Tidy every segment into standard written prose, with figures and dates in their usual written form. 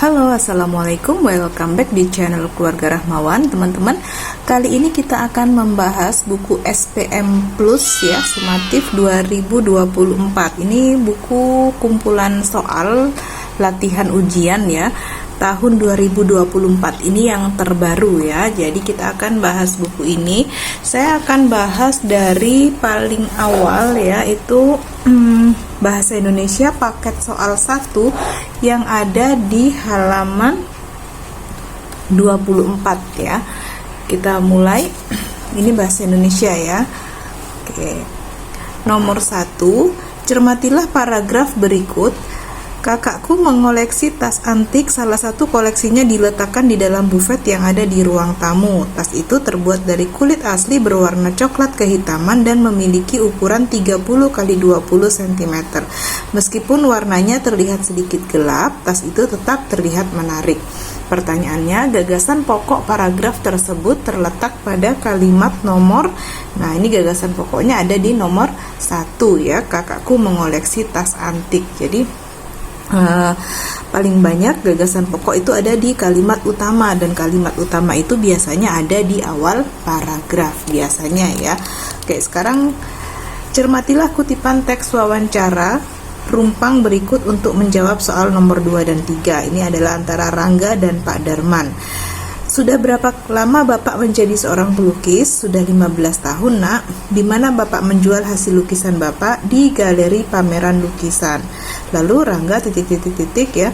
Halo, assalamualaikum, welcome back di channel Keluarga Rahmawan. Teman-teman, kali ini kita akan membahas buku SPM Plus ya, Sumatif 2024. Ini buku kumpulan soal latihan ujian ya, tahun 2024 ini yang terbaru ya. Jadi kita akan bahas buku ini. Saya akan bahas dari paling awal ya, itu Bahasa Indonesia paket soal 1 yang ada di halaman 24 ya. Kita mulai. Ini bahasa Indonesia ya. Oke. Nomor 1, cermatilah paragraf berikut. Kakakku mengoleksi tas antik, salah satu koleksinya diletakkan di dalam bufet yang ada di ruang tamu. Tas itu terbuat dari kulit asli berwarna coklat kehitaman dan memiliki ukuran 30 x 20 cm. Meskipun warnanya terlihat sedikit gelap, tas itu tetap terlihat menarik. Pertanyaannya, gagasan pokok paragraf tersebut terletak pada kalimat nomor. Nah, ini gagasan pokoknya ada di nomor 1 ya. Kakakku mengoleksi tas antik. Jadi paling banyak gagasan pokok itu ada di kalimat utama, dan kalimat utama itu biasanya ada di awal paragraf biasanya ya. Oke, sekarang cermatilah kutipan teks wawancara rumpang berikut untuk menjawab soal nomor 2 dan 3. Ini adalah antara Rangga dan Pak Darman. Sudah berapa lama Bapak menjadi seorang pelukis? Sudah 15 tahun, Nak. Di mana Bapak menjual hasil lukisan Bapak? Di galeri pameran lukisan. Lalu Rangga titik ya.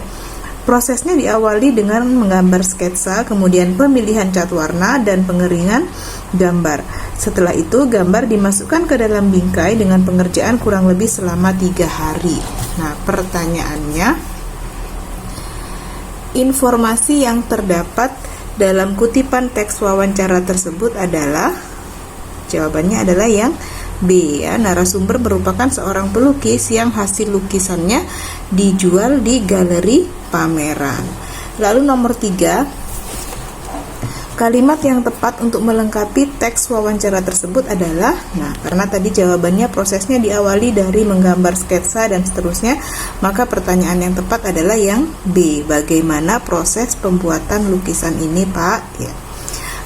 Prosesnya diawali dengan menggambar sketsa, kemudian pemilihan cat warna dan pengeringan gambar. Setelah itu gambar dimasukkan ke dalam bingkai dengan pengerjaan kurang lebih selama 3 hari. Nah, pertanyaannya, informasi yang terdapat dalam kutipan teks wawancara tersebut adalah, jawabannya adalah yang B ya. Narasumber merupakan seorang pelukis yang hasil lukisannya dijual di galeri pameran. Lalu nomor 3, kalimat yang tepat untuk melengkapi teks wawancara tersebut adalah, nah karena tadi jawabannya prosesnya diawali dari menggambar sketsa dan seterusnya, maka pertanyaan yang tepat adalah yang B. Bagaimana proses pembuatan lukisan ini, Pak? Ya.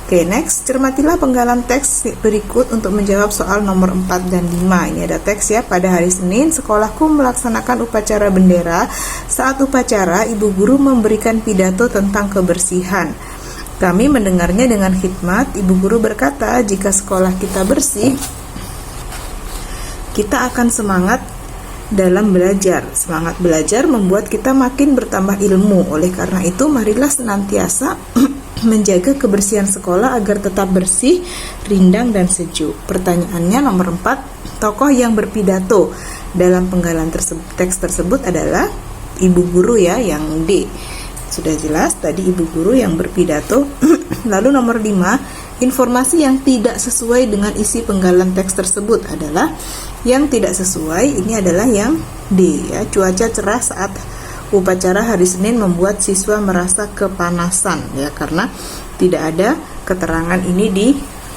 Oke, next, cermatilah penggalan teks berikut untuk menjawab soal nomor 4 dan 5. Ini ada teks ya. Pada hari Senin, sekolahku melaksanakan upacara bendera. Saat upacara, ibu guru memberikan pidato tentang kebersihan. Kami mendengarnya dengan khidmat. Ibu guru berkata, jika sekolah kita bersih, kita akan semangat dalam belajar. Semangat belajar membuat kita makin bertambah ilmu. Oleh karena itu, marilah senantiasa menjaga kebersihan sekolah agar tetap bersih, rindang, dan sejuk. Pertanyaannya nomor 4, tokoh yang berpidato dalam penggalan teks tersebut adalah ibu guru ya, yang D. Sudah jelas tadi ibu guru yang berpidato. Lalu nomor 5, informasi yang tidak sesuai dengan isi penggalan teks tersebut adalah, yang tidak sesuai ini adalah yang D ya. Cuaca cerah saat upacara hari Senin membuat siswa merasa kepanasan ya, karena tidak ada keterangan ini di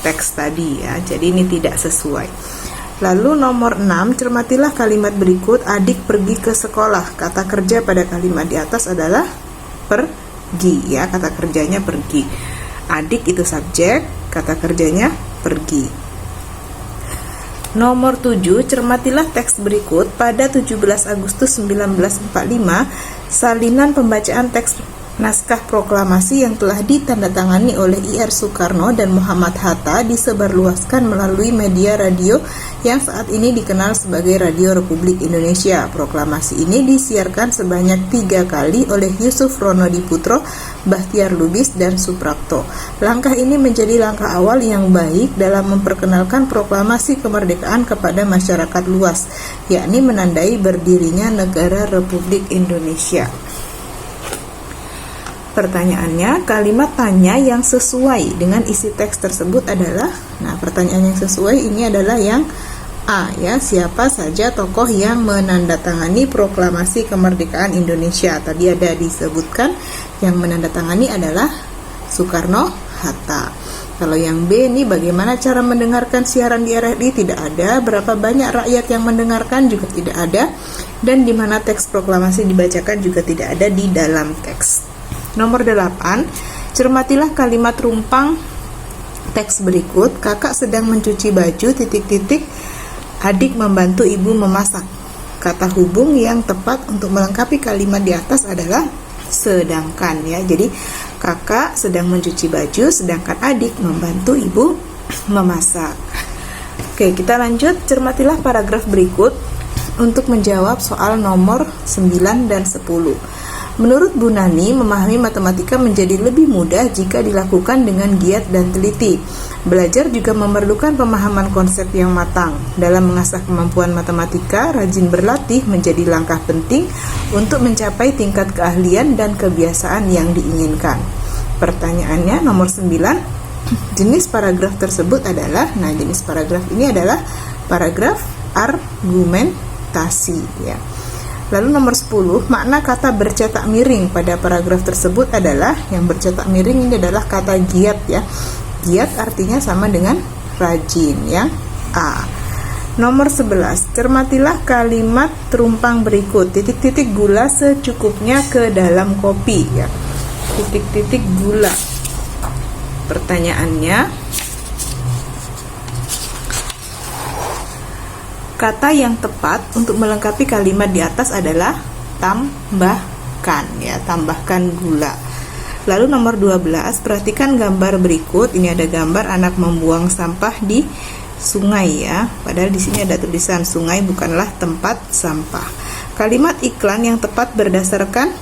teks tadi ya. Jadi ini tidak sesuai. Lalu nomor 6, cermatilah kalimat berikut. Adik pergi ke sekolah. Kata kerja pada kalimat di atas adalah pergi ya, kata kerjanya pergi. Adik itu subjek, kata kerjanya pergi. Nomor 7, cermatilah teks berikut. Pada 17 Agustus 1945, salinan pembacaan teks naskah proklamasi yang telah ditandatangani oleh I.R. Soekarno dan Muhammad Hatta disebarluaskan melalui media radio yang saat ini dikenal sebagai Radio Republik Indonesia. Proklamasi ini disiarkan sebanyak 3 kali oleh Yusuf Ronodiputro, Bahtiar Lubis, dan Suprapto. Langkah ini menjadi langkah awal yang baik dalam memperkenalkan proklamasi kemerdekaan kepada masyarakat luas, yakni menandai berdirinya negara Republik Indonesia. Pertanyaannya, kalimat tanya yang sesuai dengan isi teks tersebut adalah, nah pertanyaan yang sesuai ini adalah yang A ya. Siapa saja tokoh yang menandatangani proklamasi kemerdekaan Indonesia? Tadi ada disebutkan yang menandatangani adalah Soekarno Hatta. Kalau yang B ini, bagaimana cara mendengarkan siaran di RRI? Tidak ada. Berapa banyak rakyat yang mendengarkan? Juga tidak ada. Dan di mana teks proklamasi dibacakan juga tidak ada di dalam teks. Nomor 8, cermatilah kalimat rumpang teks berikut. Kakak sedang mencuci baju, adik membantu ibu memasak. Kata hubung yang tepat untuk melengkapi kalimat di atas adalah sedangkan ya. Jadi kakak sedang mencuci baju, sedangkan adik membantu ibu memasak. Oke, kita lanjut. Cermatilah paragraf berikut untuk menjawab soal nomor 9 dan 10. Menurut Bu Nani, memahami matematika menjadi lebih mudah jika dilakukan dengan giat dan teliti. Belajar juga memerlukan pemahaman konsep yang matang. Dalam mengasah kemampuan matematika, rajin berlatih menjadi langkah penting untuk mencapai tingkat keahlian dan kebiasaan yang diinginkan. Pertanyaannya nomor 9, jenis paragraf tersebut adalah, jenis paragraf ini adalah paragraf argumentasi ya. Lalu nomor 10, makna kata bercetak miring pada paragraf tersebut adalah, yang bercetak miring ini adalah kata giat ya. Giat artinya sama dengan rajin ya. A. Nomor 11, cermatilah kalimat terumpang berikut. Gula secukupnya ke dalam kopi ya. Gula. Pertanyaannya, kata yang tepat untuk melengkapi kalimat di atas adalah tambahkan ya, tambahkan gula. Lalu nomor 12, perhatikan gambar berikut. Ini ada gambar anak membuang sampah di sungai ya. Padahal di sini ada tulisan sungai bukanlah tempat sampah. Kalimat iklan yang tepat berdasarkan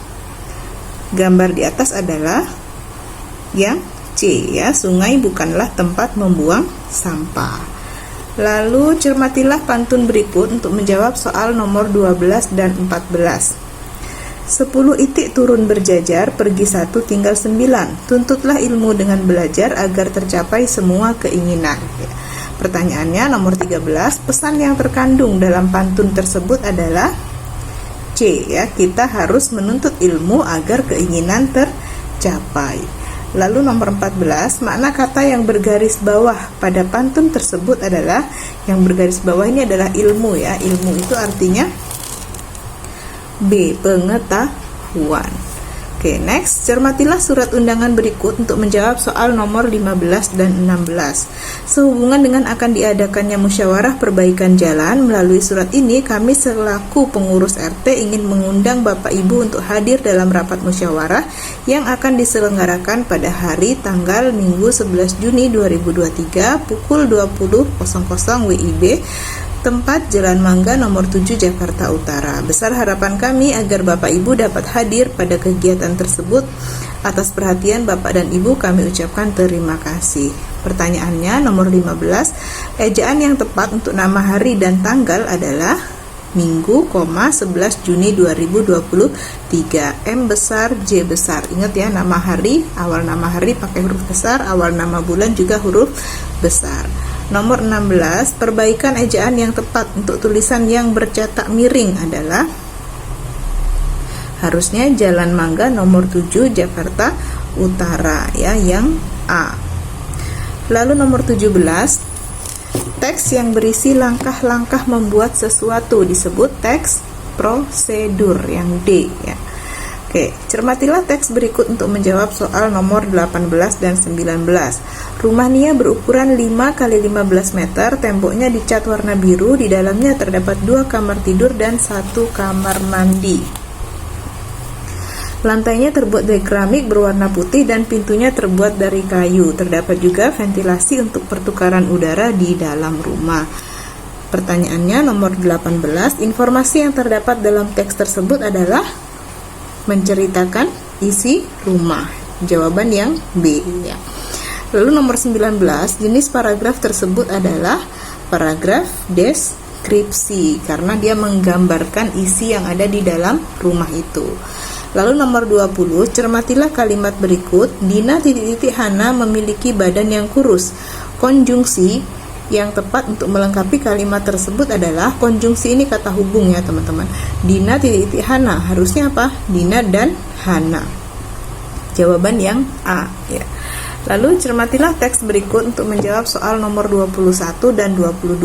gambar di atas adalah yang C ya, sungai bukanlah tempat membuang sampah. Lalu cermatilah pantun berikut untuk menjawab soal nomor 12 dan 14. 10 itik turun berjajar, pergi 1 tinggal 9. Tuntutlah ilmu dengan belajar agar tercapai semua keinginan. Pertanyaannya nomor 13, pesan yang terkandung dalam pantun tersebut adalah C ya, kita harus menuntut ilmu agar keinginan tercapai. Lalu nomor 14, makna kata yang bergaris bawah pada pantun tersebut adalah, yang bergaris bawah ini adalah ilmu ya. Ilmu itu artinya B, pengetahuan. Oke, next, cermatilah surat undangan berikut untuk menjawab soal nomor 15 dan 16. Sehubungan dengan akan diadakannya musyawarah perbaikan jalan, melalui surat ini kami selaku pengurus RT ingin mengundang Bapak Ibu untuk hadir dalam rapat musyawarah yang akan diselenggarakan pada hari tanggal Minggu 11 Juni 2023 pukul 20.00 WIB, tempat Jalan Mangga nomor 7 Jakarta Utara. Besar harapan kami agar Bapak Ibu dapat hadir pada kegiatan tersebut. Atas perhatian Bapak dan Ibu kami ucapkan terima kasih. Pertanyaannya nomor 15, ejaan yang tepat untuk nama hari dan tanggal adalah Minggu, 11 Juni 2023. M besar, J besar. Ingat ya, nama hari, awal nama hari pakai huruf besar, awal nama bulan juga huruf besar. Nomor 16, perbaikan ejaan yang tepat untuk tulisan yang bercetak miring adalah, harusnya Jalan Mangga nomor 7 Jakarta Utara ya, yang A. Lalu nomor 17, teks yang berisi langkah-langkah membuat sesuatu disebut teks prosedur, yang D ya. Oke, cermatilah teks berikut untuk menjawab soal nomor 18 dan 19. Rumah Nia berukuran 5 x 15 meter, temboknya dicat warna biru, di dalamnya terdapat 2 kamar tidur dan 1 kamar mandi. Lantainya terbuat dari keramik berwarna putih dan pintunya terbuat dari kayu. Terdapat juga ventilasi untuk pertukaran udara di dalam rumah. Pertanyaannya nomor 18, informasi yang terdapat dalam teks tersebut adalah menceritakan isi rumah. Jawaban yang B ya. Lalu nomor 19, jenis paragraf tersebut adalah paragraf deskripsi karena dia menggambarkan isi yang ada di dalam rumah itu. Lalu nomor 20, cermatilah kalimat berikut. Dina Hana memiliki badan yang kurus. Konjungsi yang tepat untuk melengkapi kalimat tersebut adalah, konjungsi ini kata hubung ya teman-teman. Dina Hana, harusnya apa? Dina dan Hana. Jawaban yang A ya. Lalu cermatilah teks berikut untuk menjawab soal nomor 21 dan 22.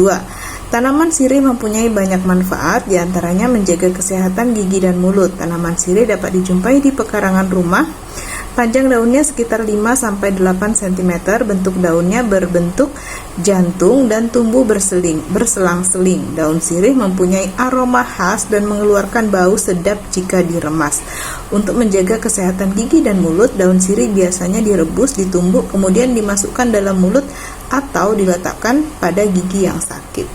Tanaman sirih mempunyai banyak manfaat, diantaranya menjaga kesehatan gigi dan mulut. Tanaman sirih dapat dijumpai di pekarangan rumah, Panjang daunnya sekitar 5-8 cm, bentuk daunnya berbentuk jantung dan tumbuh berselang-seling. Daun sirih mempunyai aroma khas dan mengeluarkan bau sedap jika diremas. Untuk menjaga kesehatan gigi dan mulut, daun sirih biasanya direbus, ditumbuk, kemudian dimasukkan dalam mulut atau diletakkan pada gigi yang sakit.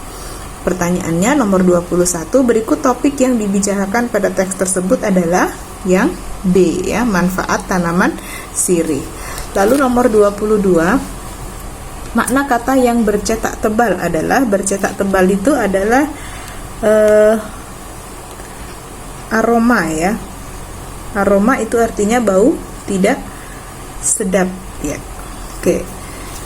Pertanyaannya nomor 21, berikut topik yang dibicarakan pada teks tersebut adalah yang B ya, manfaat tanaman sirih. Lalu nomor 22, makna kata yang bercetak tebal adalah, bercetak tebal itu adalah aroma ya. Aroma itu artinya bau tidak sedap ya. Oke.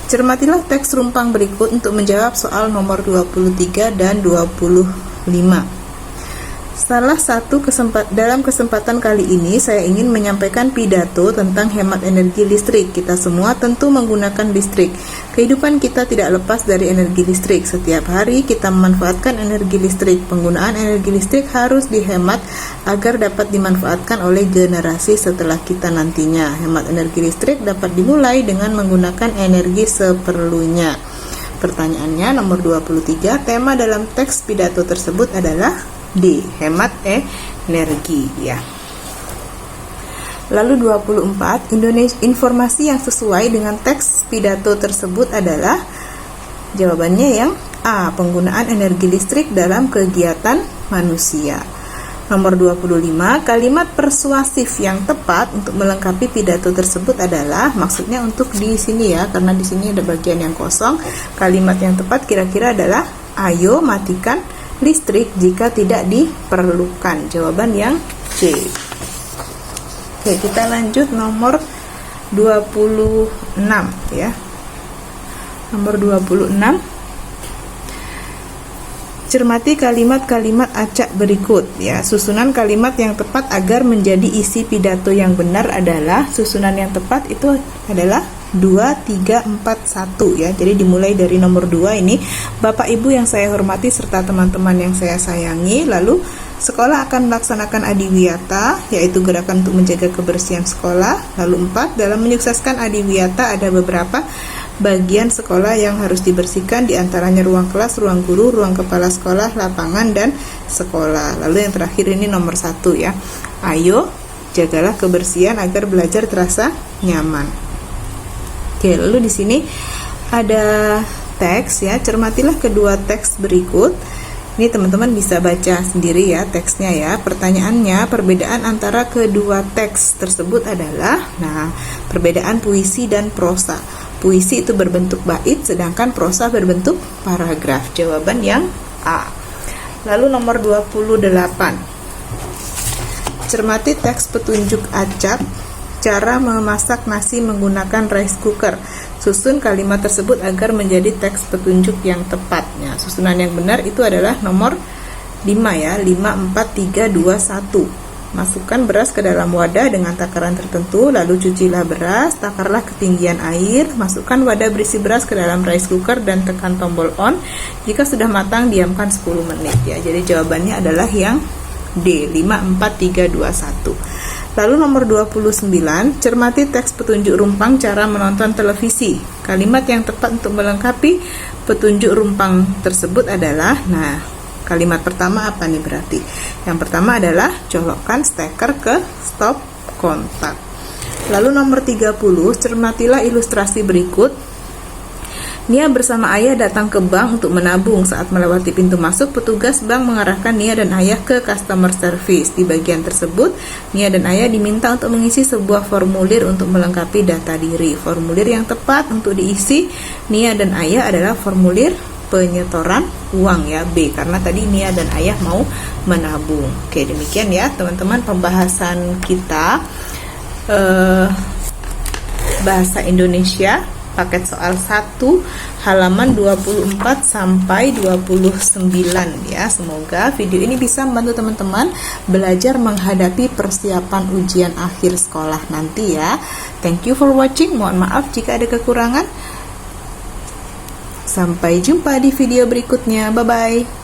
Cermatilah teks rumpang berikut untuk menjawab soal nomor 23 dan 25. Dalam kesempatan kali ini saya ingin menyampaikan pidato tentang hemat energi listrik. Kita semua tentu menggunakan listrik. Kehidupan kita tidak lepas dari energi listrik. Setiap hari kita memanfaatkan energi listrik. Penggunaan energi listrik harus dihemat agar dapat dimanfaatkan oleh generasi setelah kita nantinya. Hemat energi listrik dapat dimulai dengan menggunakan energi seperlunya. Pertanyaannya nomor 23, tema dalam teks pidato tersebut adalah D. Hemat energi ya. Lalu 24, informasi yang sesuai dengan teks pidato tersebut adalah, jawabannya yang A. Penggunaan energi listrik dalam kegiatan manusia. Nomor 25, kalimat persuasif yang tepat untuk melengkapi pidato tersebut adalah, maksudnya untuk di sini ya, karena di sini ada bagian yang kosong. Kalimat yang tepat kira-kira adalah, ayo matikan listrik jika tidak diperlukan. Jawaban yang C. Oke, kita lanjut nomor 26 ya. Nomor 26. Cermati kalimat-kalimat acak berikut ya. Susunan kalimat yang tepat agar menjadi isi pidato yang benar adalah, susunan yang tepat itu adalah 2, 3, 4, 1 ya. Jadi dimulai dari nomor 2 ini, Bapak Ibu yang saya hormati serta teman-teman yang saya sayangi. Lalu sekolah akan melaksanakan adiwiyata, yaitu gerakan untuk menjaga kebersihan sekolah. Lalu 4, dalam menyukseskan adiwiyata ada beberapa bagian sekolah yang harus dibersihkan, diantaranya ruang kelas, ruang guru, ruang kepala sekolah, lapangan, dan sekolah. Lalu yang terakhir ini nomor 1 ya, ayo jagalah kebersihan agar belajar terasa nyaman. Oke, lalu di sini ada teks ya. Cermatilah kedua teks berikut. Ini teman-teman bisa baca sendiri ya teksnya ya. Pertanyaannya, perbedaan antara kedua teks tersebut adalah, nah, perbedaan puisi dan prosa. Puisi itu berbentuk bait, sedangkan prosa berbentuk paragraf. Jawaban yang A. Lalu nomor 28. Cermati teks petunjuk acak. Cara memasak nasi menggunakan rice cooker. Susun kalimat tersebut agar menjadi teks petunjuk yang tepatnya. Susunan yang benar itu adalah nomor 5 ya, 5, 4, 3, 2, 1. Masukkan beras ke dalam wadah dengan takaran tertentu, lalu cucilah beras, takarlah ketinggian air, masukkan wadah berisi beras ke dalam rice cooker dan tekan tombol on. Jika sudah matang, diamkan 10 menit ya. Jadi jawabannya adalah yang D, 5, 4, 3, 2, 1. Lalu nomor 29, cermati teks petunjuk rumpang cara menonton televisi. Kalimat yang tepat untuk melengkapi petunjuk rumpang tersebut adalah, nah, kalimat pertama apa nih berarti? Yang pertama adalah colokkan steker ke stop kontak. Lalu nomor 30, cermatilah ilustrasi berikut. Nia bersama ayah datang ke bank untuk menabung. Saat melewati pintu masuk, petugas bank mengarahkan Nia dan ayah ke customer service. Di bagian tersebut, Nia dan ayah diminta untuk mengisi sebuah formulir untuk melengkapi data diri. Formulir yang tepat untuk diisi Nia dan ayah adalah formulir penyetoran uang ya, B, karena tadi Nia dan ayah mau menabung. Oke, demikian ya teman-teman pembahasan kita bahasa Indonesia paket soal 1 halaman 24 sampai 29 ya. Semoga video ini bisa membantu teman-teman belajar menghadapi persiapan ujian akhir sekolah nanti ya. Thank you for watching. Mohon maaf jika ada kekurangan. Sampai jumpa di video berikutnya. Bye bye.